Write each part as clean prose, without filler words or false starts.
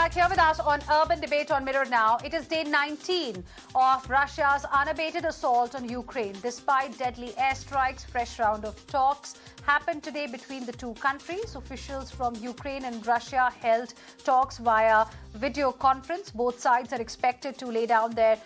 back here with us on Urban Debate on Mirror Now. It is day 19 of Russia's unabated assault on Ukraine. Despite deadly airstrikes, fresh round of talks happened today between the two countries. Officials from Ukraine and Russia held talks via video conference. Both sides are expected to lay down their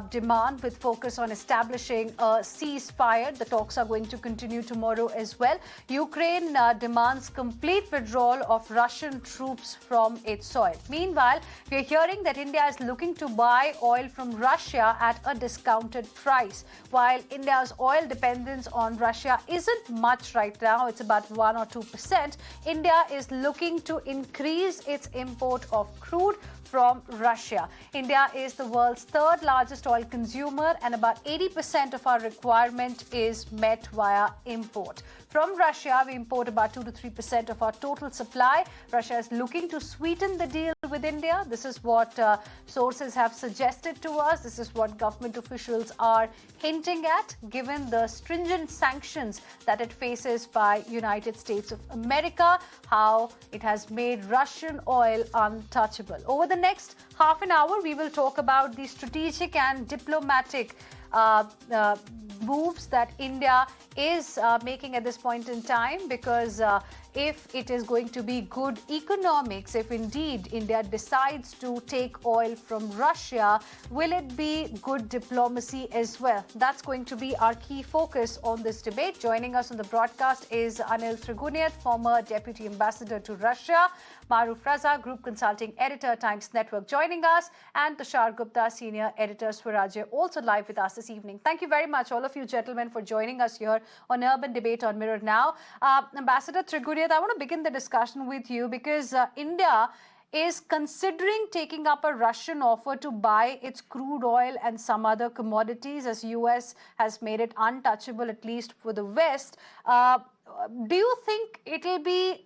demand with focus on establishing a ceasefire. The talks are going to continue tomorrow as well. Ukraine demands complete withdrawal of Russian troops from its soil. Meanwhile, we are hearing that India is looking to buy oil from Russia at a discounted price. While India's oil dependence on Russia isn't much right now, it's about 1 or 2%, India is looking to increase its import of crude from Russia. India is the world's third largest oil consumer, and about 80% of our requirement is met via import. From Russia, we import about 2 to 3% of our total supply. Russia is looking to sweeten the deal with India. This is what sources have suggested to us. This is what government officials are hinting at, given the stringent sanctions that it faces by United States of America, how it has made Russian oil untouchable. Over the next half an hour, we will talk about the strategic and diplomatic moves that India is making at this point in time, because if it is going to be good economics, if indeed India decides to take oil from Russia, will it be good diplomacy as well? That's going to be our key focus on this debate. Joining us on the broadcast is Anil Triguniat, former Deputy Ambassador to Russia, Maruf Raza, Group Consulting Editor, Times Network, joining us, and Tushar Gupta, Senior Editor, Swarajya, also live with us this evening. Thank you very much, all of you gentlemen, for joining us here on Urban Debate on Mirror Now. Ambassador Triguniat, I want to begin the discussion with you because India is considering taking up a Russian offer to buy its crude oil and some other commodities, as US has made it untouchable, at least for the West. Do you think it'll be,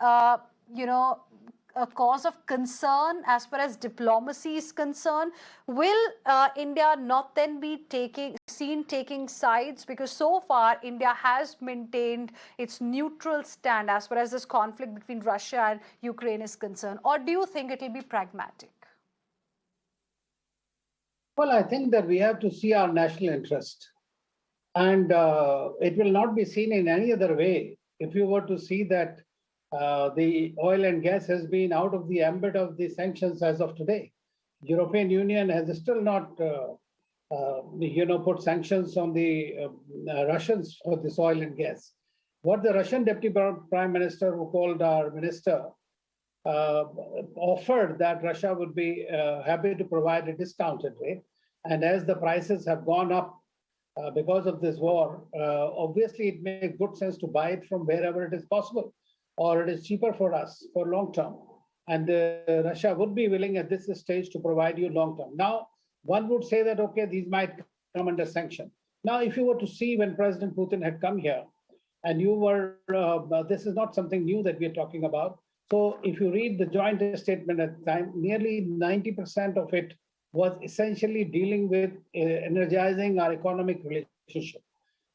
a cause of concern as far as diplomacy is concerned? Will India not then be seen taking sides? Because so far, India has maintained its neutral stand as far as this conflict between Russia and Ukraine is concerned. Or do you think it will be pragmatic? Well, I think that we have to see our national interest. And it will not be seen in any other way if you were to see that the oil and gas has been out of the ambit of the sanctions as of today. European Union has still not, put sanctions on the Russians for this oil and gas. What the Russian Deputy Prime Minister, who called our minister, offered that Russia would be happy to provide a discounted rate. And as the prices have gone up because of this war, obviously it makes good sense to buy it from wherever it is possible, or it is cheaper for us for long term. And Russia would be willing at this stage to provide you long term. Now, one would say that, okay, these might come under sanction. Now, if you were to see when President Putin had come here, and you were, this is not something new that we're talking about. So if you read the joint statement at the time, nearly 90% of it was essentially dealing with energizing our economic relationship.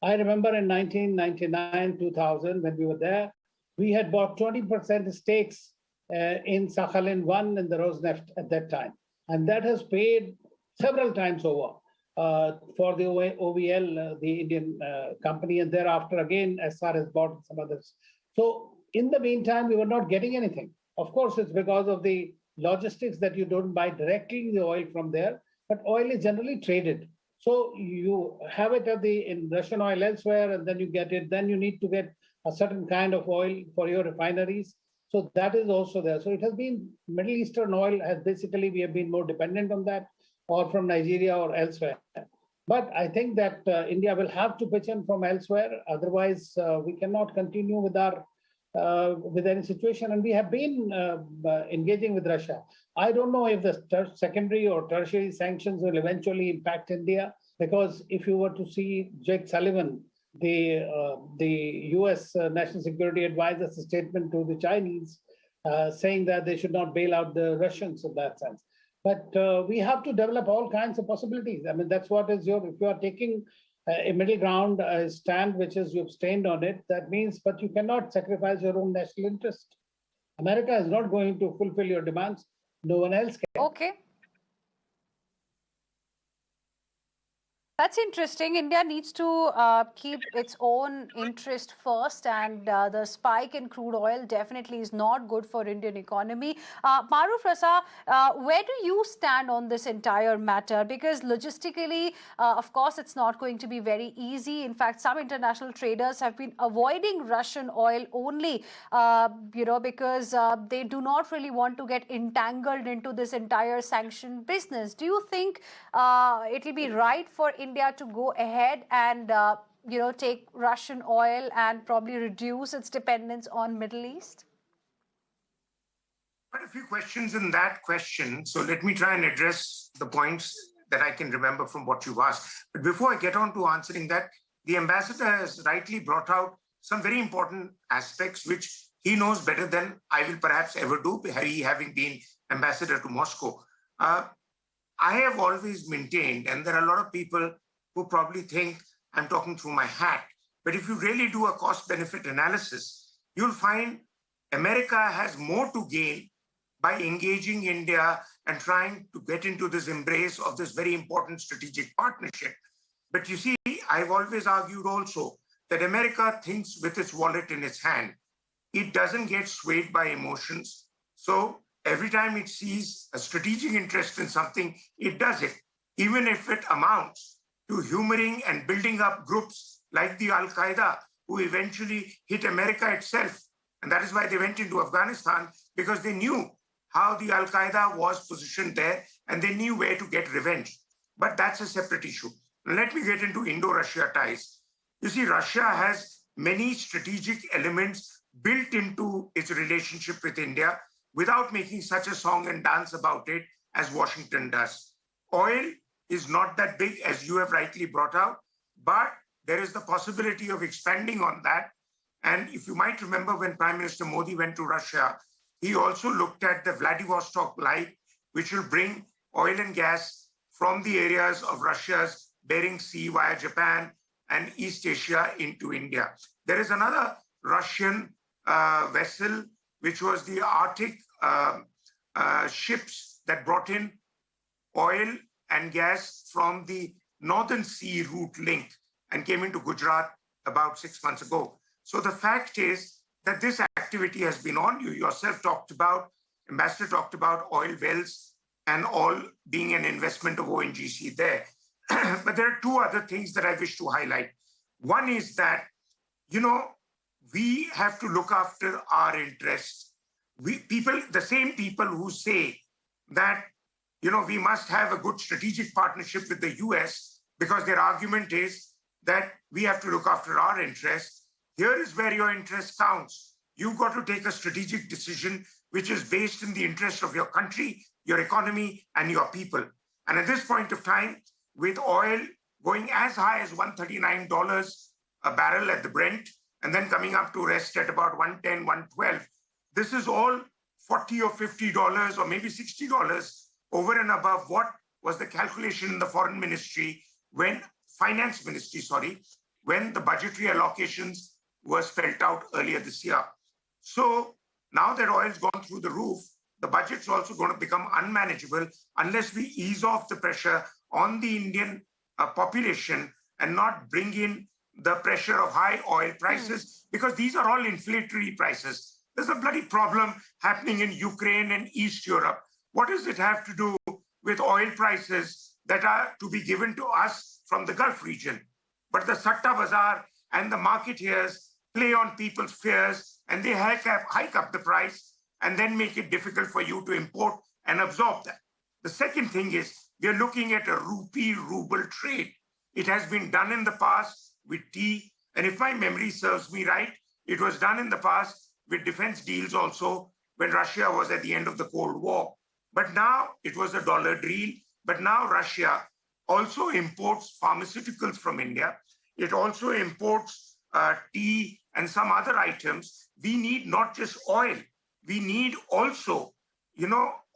I remember in 1999, 2000, when we were there, we had bought 20% stakes in Sakhalin-1 and the Rosneft at that time. And that has paid several times over for the OVL, the Indian company. And thereafter, again, SR has bought some others. So in the meantime, we were not getting anything. Of course, it's because of the logistics that you don't buy directly the oil from there, but oil is generally traded. So you have it in Russian oil elsewhere, and then you get it. Then you need to get a certain kind of oil for your refineries. So that is also there. So it has been Middle Eastern oil has basically, we have been more dependent on that, or from Nigeria or elsewhere. But I think that India will have to pitch in from elsewhere. Otherwise, we cannot continue with our with any situation. And we have been engaging with Russia. I don't know if the secondary or tertiary sanctions will eventually impact India, because if you were to see Jake Sullivan, the U.S. National Security Advisor's statement to the Chinese, saying that they should not bail out the Russians in that sense. But we have to develop all kinds of possibilities. I mean, that's what is if you are taking a middle ground stand, which is you've abstained on it, that means, but you cannot sacrifice your own national interest. America is not going to fulfill your demands. No one else can. Okay. That's interesting. India needs to keep its own interest first, and the spike in crude oil definitely is not good for Indian economy. Maruf Rasa, where do you stand on this entire matter? Because logistically, of course, it's not going to be very easy. In fact, some international traders have been avoiding Russian oil only, because they do not really want to get entangled into this entire sanction business. Do you think it will be right for India to go ahead and take Russian oil and probably reduce its dependence on Middle East? Quite a few questions in that question. So let me try and address the points that I can remember from what you've asked. But before I get on to answering that, the ambassador has rightly brought out some very important aspects which he knows better than I will perhaps ever do, he having been ambassador to Moscow. I have always maintained, and there are a lot of people who probably think I'm talking through my hat, but if you really do a cost-benefit analysis, you'll find America has more to gain by engaging India and trying to get into this embrace of this very important strategic partnership. But you see, I've always argued also that America thinks with its wallet in its hand. It doesn't get swayed by emotions. So every time it sees a strategic interest in something, it does it, even if it amounts to humoring and building up groups like the Al-Qaeda, who eventually hit America itself. And that is why they went into Afghanistan, because they knew how the Al-Qaeda was positioned there, and they knew where to get revenge. But that's a separate issue. Let me get into Indo-Russia ties. You see, Russia has many strategic elements built into its relationship with India without making such a song and dance about it as Washington does. Oil is not that big, as you have rightly brought out, but there is the possibility of expanding on that. And if you might remember, when Prime Minister Modi went to Russia, he also looked at the Vladivostok Light, which will bring oil and gas from the areas of Russia's Bering Sea via Japan and East Asia into India. There is another Russian vessel, which was the Arctic ships that brought in oil and gas from the Northern Sea route link and came into Gujarat about 6 months ago. So the fact is that this activity has been on. You yourself talked about, Ambassador talked about oil wells and all being an investment of ONGC there. But there are two other things that I wish to highlight. One is that, we have to look after our interests. The same people who say that, we must have a good strategic partnership with the US because their argument is that we have to look after our interests. Here is where your interest counts. You've got to take a strategic decision which is based in the interest of your country, your economy, and your people. And at this point of time, with oil going as high as $139 a barrel at the Brent, and then coming up to rest at about $110, $112, this is all $40 or $50 or maybe $60 over and above what was the calculation in the Finance Ministry, when the budgetary allocations were spelled out earlier this year. So now that oil's gone through the roof, the budget's also going to become unmanageable unless we ease off the pressure on the Indian population and not bring in the pressure of high oil prices, because these are all inflationary prices. There's a bloody problem happening in Ukraine and East Europe. What does it have to do with oil prices that are to be given to us from the Gulf region? But the Satta Bazaar and the marketeers play on people's fears, and they hike up the price and then make it difficult for you to import and absorb that. The second thing is, we are looking at a rupee-ruble trade. It has been done in the past with tea, and if my memory serves me right, it was done in the past with defense deals also when Russia was at the end of the Cold War. But now it was a dollar deal, but now Russia also imports pharmaceuticals from India. It also imports tea and some other items. We need not just oil. We need also,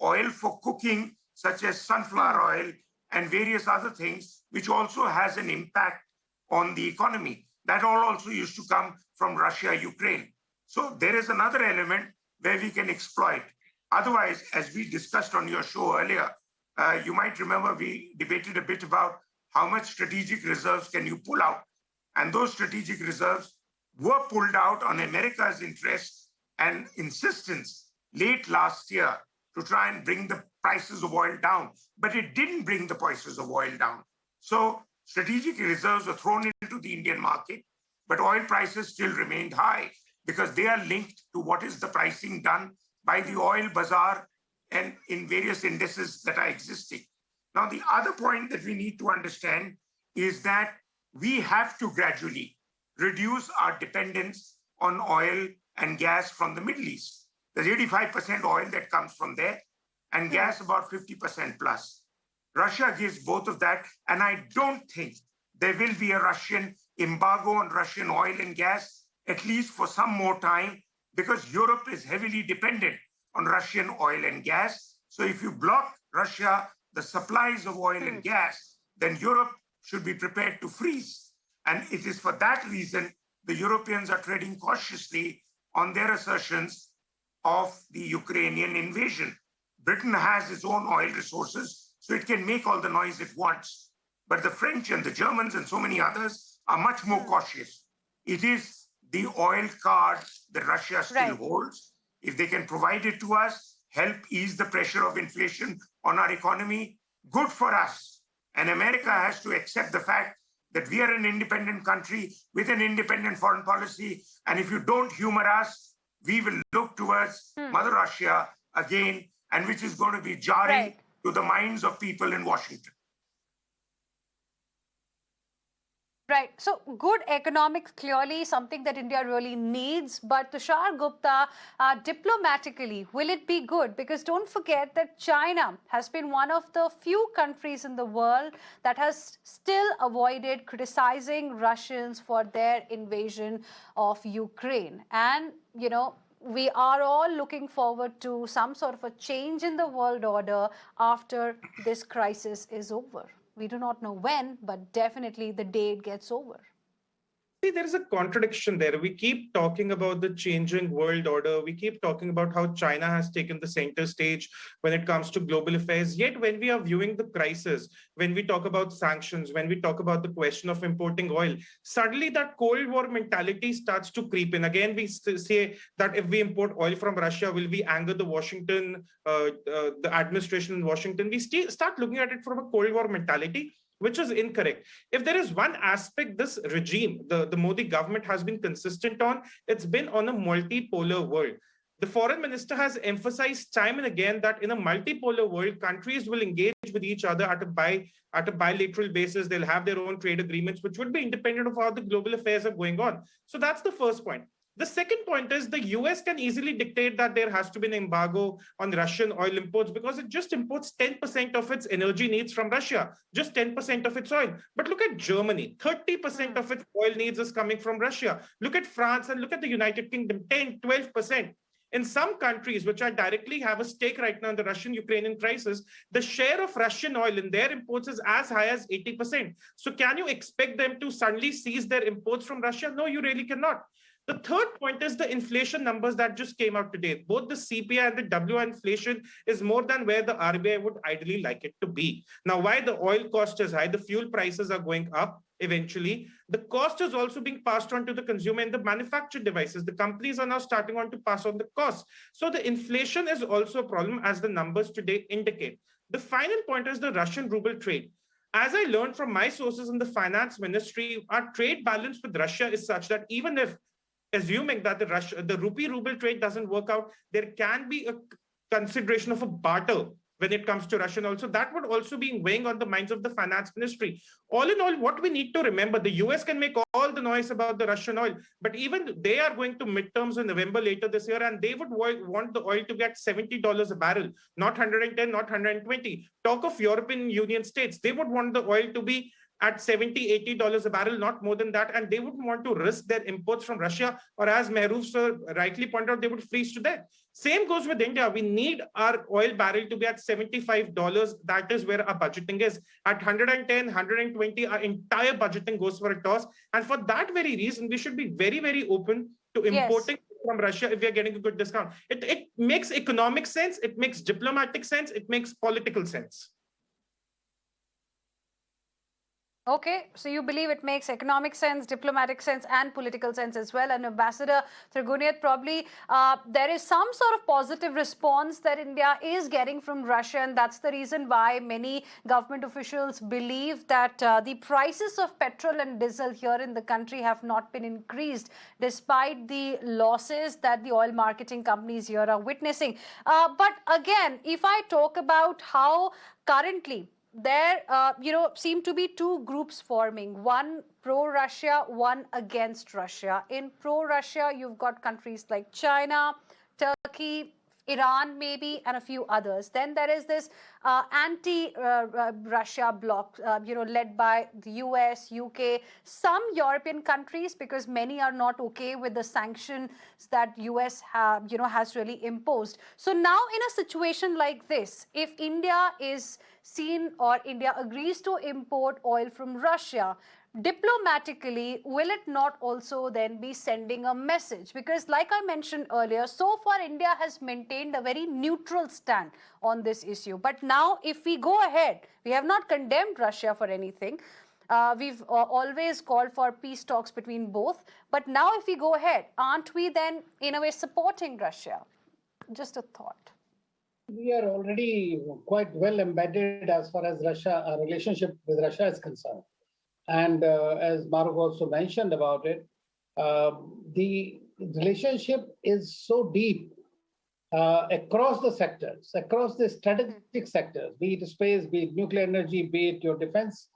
oil for cooking, such as sunflower oil and various other things, which also has an impact on the economy. That all also used to come from Russia, Ukraine. So there is another element where we can exploit. Otherwise, as we discussed on your show earlier, you might remember we debated a bit about how much strategic reserves can you pull out. And those strategic reserves were pulled out on America's interest and insistence late last year to try and bring the prices of oil down. But it didn't bring the prices of oil down. So strategic reserves were thrown into the Indian market, but oil prices still remained high because they are linked to what is the pricing done by the oil bazaar and in various indices that are existing. Now, the other point that we need to understand is that we have to gradually reduce our dependence on oil and gas from the Middle East. There's 85% oil that comes from there and gas about 50% plus. Russia gives both of that, and I don't think there will be a Russian embargo on Russian oil and gas, at least for some more time, because Europe is heavily dependent on Russian oil and gas. So if you block Russia, the supplies of oil and gas, then Europe should be prepared to freeze. And it is for that reason the Europeans are treading cautiously on their assertions of the Ukrainian invasion. Britain has its own oil resources, so it can make all the noise it wants. But the French and the Germans and so many others are much more cautious. It is the oil card that Russia still holds. If they can provide it to us, help ease the pressure of inflation on our economy, good for us. And America has to accept the fact that we are an independent country with an independent foreign policy. And if you don't humor us, we will look towards Mother Russia again, and which is going to be jarring to the minds of people in Washington. Right. So good economics, clearly something that India really needs. But Tushar Gupta, diplomatically, will it be good? Because don't forget that China has been one of the few countries in the world that has still avoided criticizing Russians for their invasion of Ukraine. And, you know, we are all looking forward to some sort of a change in the world order after this crisis is over. We do not know when, but definitely the day it gets over. See, there is a contradiction there. We keep talking about the changing world order. We keep talking about how China has taken the center stage when it comes to global affairs. Yet when we are viewing the crisis, when we talk about sanctions, when we talk about the question of importing oil, suddenly that Cold War mentality starts to creep in. Again, we say that if we import oil from Russia, will we anger the the administration in Washington? We start looking at it from a Cold War mentality, which is incorrect. If there is one aspect this regime, the Modi government has been consistent on, it's been on a multipolar world. The foreign minister has emphasized time and again that in a multipolar world, countries will engage with each other at a bilateral basis. They'll have their own trade agreements, which would be independent of how the global affairs are going on. So that's the first point. The second point is the US can easily dictate that there has to be an embargo on Russian oil imports because it just imports 10% of its energy needs from Russia, just 10% of its oil. But look at Germany, 30% of its oil needs is coming from Russia. Look at France and look at the United Kingdom, 10, 12%. In some countries which are directly have a stake right now in the Russian-Ukrainian crisis, the share of Russian oil in their imports is as high as 80%. So can you expect them to suddenly seize their imports from Russia? No, you really cannot. The third point is the inflation numbers that just came out today. Both the CPI and the WI inflation is more than where the RBI would ideally like it to be. Now, why the oil cost is high, the fuel prices are going up eventually. The cost is also being passed on to the consumer in the manufactured devices. The companies are now starting on to pass on the cost. So the inflation is also a problem as the numbers today indicate. The final point is the Russian ruble trade. As I learned from my sources in the finance ministry, our trade balance with Russia is such that even if assuming that the rupee-ruble trade doesn't work out, there can be a consideration of a barter when it comes to Russian oil. So that would also be weighing on the minds of the finance ministry. All in all, what we need to remember, the US can make all the noise about the Russian oil, but even they are going to midterms in November later this year, and they would want the oil to be at $70 a barrel, not 110, not 120. Talk of European Union states, they would want the oil to be at $70, $80 a barrel, not more than that. And they wouldn't want to risk their imports from Russia, or as Mehroof sir rightly pointed out, they would freeze to death. Same goes with India. We need our oil barrel to be at $75. That is where our budgeting is. At 110, 120, our entire budgeting goes for a toss. And for that very reason, we should be very, very open to importing from Russia if we are getting a good discount. It makes economic sense, it makes diplomatic sense, it makes political sense. Okay, so you believe it makes economic sense, diplomatic sense, and political sense as well. And Ambassador Triguniat, probably there is some sort of positive response that India is getting from Russia, and that's the reason why many government officials believe that the prices of petrol and diesel here in the country have not been increased, despite the losses that the oil marketing companies here are witnessing. But again, if I talk about how currently there seem to be two groups forming, one pro-Russia, one against Russia. In pro-Russia, you've got countries like China, Turkey, Iran maybe, and a few others. Then there is this anti-Russia bloc, led by the US, UK, some European countries, because many are not okay with the sanctions that US has really imposed. So now in a situation like this, if India is seen or India agrees to import oil from Russia, diplomatically, will it not also then be sending a message? Because like I mentioned earlier, so far India has maintained a very neutral stand on this issue. But now if we go ahead, we have not condemned Russia for anything. We've always called for peace talks between both. But now if we go ahead, aren't we then in a way supporting Russia? Just a thought. We are already quite well embedded as far as Russia, our relationship with Russia is concerned. And as Maruk also mentioned about it, the relationship is so deep across the sectors, across the strategic sectors, be it space, be it nuclear energy, be it your defense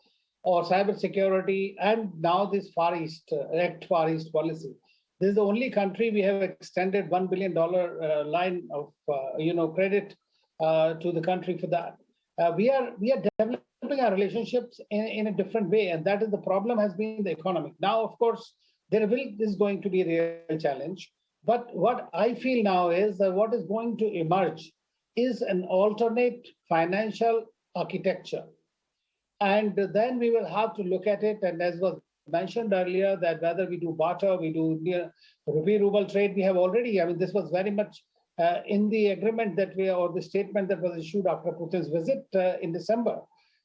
or cybersecurity, and now this Far East policy. This is the only country we have extended $1 billion line of credit to the country for that. We are developing our relationships in a different way, and that is the problem has been the economic. Now, of course, this is going to be a real challenge. But what I feel now is that what is going to emerge is an alternate financial architecture. And then we will have to look at it, and as was mentioned earlier, that whether we do barter, we do rupee-ruble trade, we have already, this was very much in the agreement or the statement that was issued after Putin's visit in December.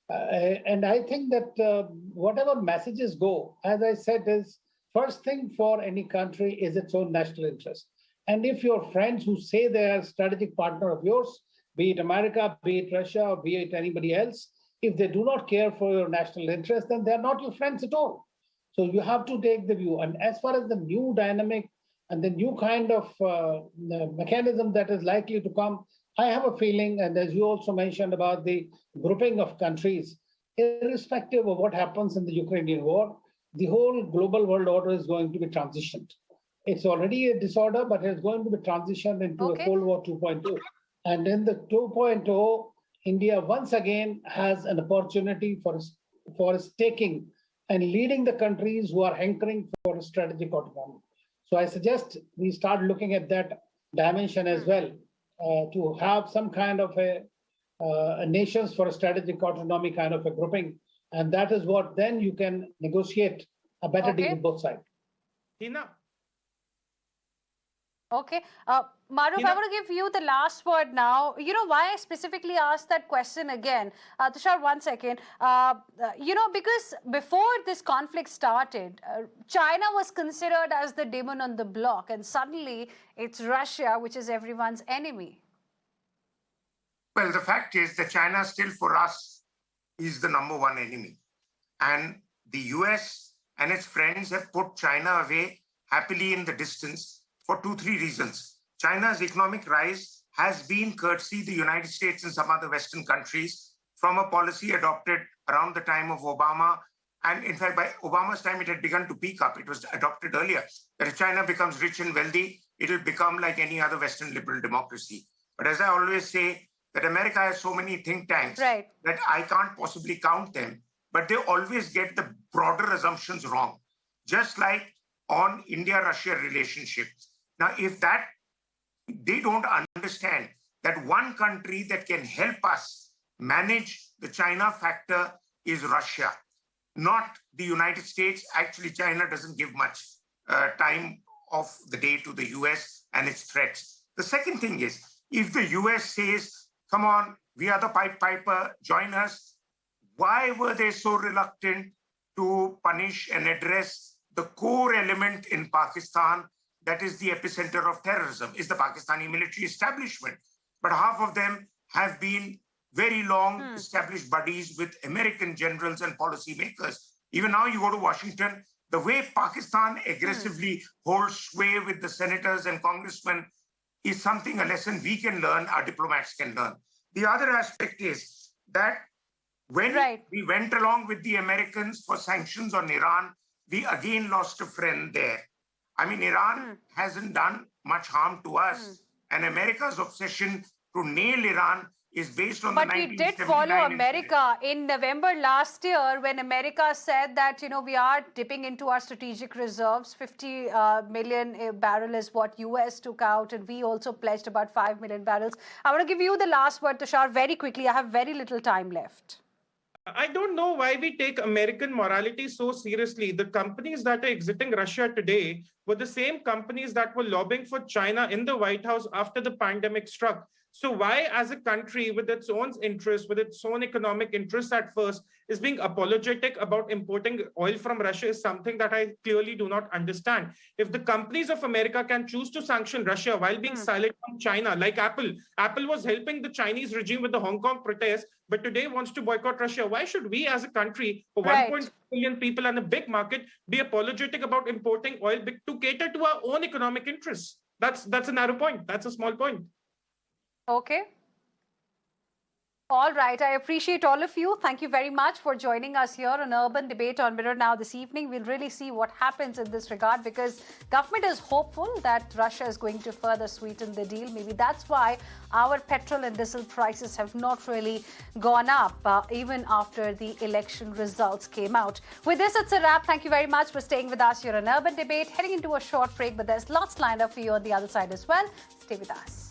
And I think that whatever messages go, as I said, is first thing for any country is its own national interest. And if your friends who say they are a strategic partner of yours, be it America, be it Russia, or be it anybody else, if they do not care for your national interest, then they're not your friends at all. So you have to take the view. And as far as the new dynamic and the new kind of mechanism that is likely to come, I have a feeling, and as you also mentioned about the grouping of countries, irrespective of what happens in the Ukrainian war, the whole global world order is going to be transitioned. It's already a disorder, but it's going to be transitioned into a Cold War 2.0. And in the 2.0, India once again has an opportunity for taking and leading the countries who are hankering for strategic autonomy. So I suggest we start looking at that dimension as well, to have some kind of a nations for a strategic autonomy kind of a grouping. And that is what then you can negotiate a better deal with both sides. Hina. Okay. Maruf, I want to give you the last word now. You know why I specifically asked that question again? Tushar, 1 second. Because before this conflict started, China was considered as the demon on the block, and suddenly it's Russia, which is everyone's enemy. Well, the fact is that China still for us is the number one enemy. And the US and its friends have put China away happily in the distance for 2-3 reasons. China's economic rise has been courtesy the United States and some other Western countries from a policy adopted around the time of Obama. And in fact, by Obama's time, it had begun to peak up. It was adopted earlier, that if China becomes rich and wealthy, it'll become like any other Western liberal democracy. But as I always say, that America has so many think tanks that I can't possibly count them, but they always get the broader assumptions wrong. Just like on India-Russia relationship. Now, if that, they don't understand that one country that can help us manage the China factor is Russia, not the United States. Actually, China doesn't give much time of the day to the US and its threats. The second thing is, if the US says, come on, we are the Pied Piper, join us, why were they so reluctant to punish and address the core element in Pakistan that is the epicenter of terrorism, is the Pakistani military establishment? But half of them have been very long established buddies with American generals and policymakers. Even now you go to Washington, the way Pakistan aggressively holds sway with the senators and congressmen is something, a lesson we can learn, our diplomats can learn. The other aspect is that when we went along with the Americans for sanctions on Iran, we again lost a friend there. I mean, Iran hasn't done much harm to us. And America's obsession to nail Iran is based on but the we did follow America in November last year when America said that, you know, we are dipping into our strategic reserves. 50 million barrel is what US took out, and we also pledged about 5 million barrels. I want to give you the last word, Tushar, very quickly. I have very little time left. I don't know why we take American morality so seriously. The companies that are exiting Russia today were the same companies that were lobbying for China in the White House after the pandemic struck. So why, as a country with its own interests, with its own economic interests at first, is being apologetic about importing oil from Russia is something that I clearly do not understand. If the companies of America can choose to sanction Russia while being silent from China, like Apple was helping the Chinese regime with the Hong Kong protests, but today wants to boycott Russia. Why should we as a country, for 1.6 billion people and a big market, be apologetic about importing oil to cater to our own economic interests? That's a narrow point. That's a small point. Okay. All right. I appreciate all of you. Thank you very much for joining us here on Urban Debate on Mirror Now this evening. We'll really see what happens in this regard, because government is hopeful that Russia is going to further sweeten the deal. Maybe that's why our petrol and diesel prices have not really gone up even after the election results came out. With this, it's a wrap. Thank you very much for staying with us here on Urban Debate. Heading into a short break, but there's lots lined up for you on the other side as well. Stay with us.